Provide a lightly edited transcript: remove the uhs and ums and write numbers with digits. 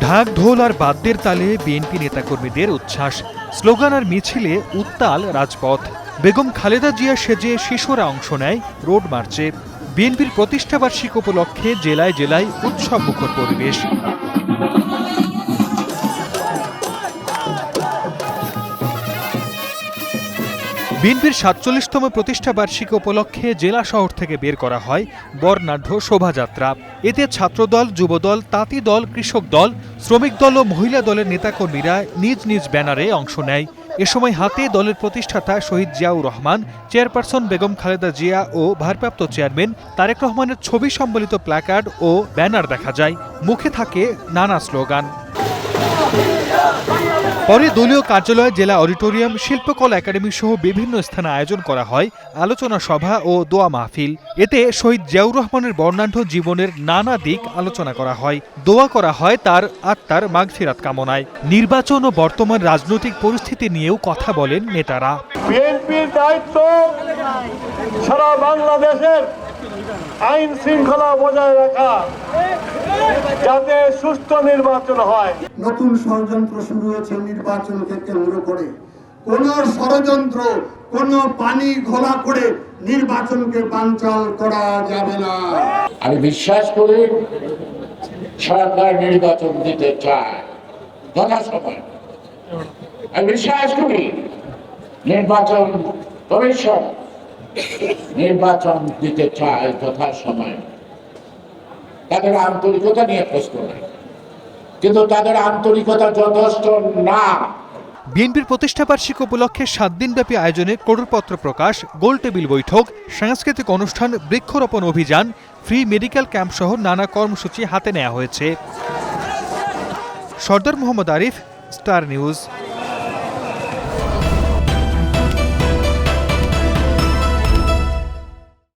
ঢাক ঢোল আর বাদ্যের তালে বিএনপি নেতাকর্মীদের উচ্ছ্বাস, স্লোগান আর মিছিলে উত্তাল রাজপথ। বেগম খালেদা জিয়া সেজে শিশুরা অংশ নেয় রোড মার্চে। বিএনপির প্রতিষ্ঠাবার্ষিকী উপলক্ষে জেলায় জেলায় উৎসবমুখর পরিবেশ। বিএনপির ৪৭তম প্রতিষ্ঠাবার্ষিকী উপলক্ষে জেলা শহর থেকে বের করা হয় বর্ণাঢ্য শোভাযাত্রা। এতে ছাত্রদল, যুবদল, তাঁতি দল, কৃষক দল, শ্রমিক দল ও মহিলা দলের নেতাকর্মীরা নিজ নিজ ব্যানারে অংশ নেয়। এ সময় হাতে দলের প্রতিষ্ঠাতা শহীদ জিয়াউর রহমান, চেয়ারপারসন বেগম খালেদা জিয়া ও ভারপ্রাপ্ত চেয়ারম্যান তারেক রহমানের ছবি সম্বলিত প্ল্যাকার্ড ও ব্যানার দেখা যায়। মুখে থাকে নানা স্লোগান। পরে দলীয় কার্যালয়, জেলা অডিটোরিয়াম, শিল্পকলা একাডেমি সহ বিভিন্ন স্থানে আয়োজন করা হয় আলোচনা সভা ও দোয়া মাহফিল। এতে শহীদ জিয়াউর রহমানের বর্ণাঢ্য জীবনের নানা দিক আলোচনা করা হয়। দোয়া করা হয় তার আত্মার মাগফিরাত কামনায়। নির্বাচন ও বর্তমান রাজনৈতিক পরিস্থিতি নিয়েও কথা বলেন নেতারা। বিএনপির দায়িত্ব সারা বাংলাদেশের আইন শৃঙ্খলা বজায় রাখা, যাতে সুষ্ঠু নির্বাচন হয়। নতুন ষড়যন্ত্র শুরু হয়েছে নির্বাচনকে কেন্দ্র করে। কোন ষড়যন্ত্র, কোন পানি ঘোলা করে নির্বাচনকে বানচাল করা যাবে না। আমি বিশ্বাস করি সরকার নির্বাচন দিতে চায় যথাসময়। আমি বিশ্বাস করি নির্বাচন কমিশন নির্বাচন দিতে চায় যথাসময়। তাদের আন্তরিকতা নিয়ে প্রশ্ন নাই, কিন্তু তাদের আন্তরিকতা যথেষ্ট না। বিএনপির প্রতিষ্ঠাবার্ষিকী উপলক্ষে ৭ দিনব্যাপী আয়োজনে করপত্র প্রকাশ, গোল টেবিল বৈঠক, সাংস্কৃতিক অনুষ্ঠান, বৃক্ষরোপণ অভিযান, ফ্রি মেডিকেল ক্যাম্প সহ নানা কর্মসূচি হাতে নেওয়া হয়েছে। Sardar Mohammad Arif, star news.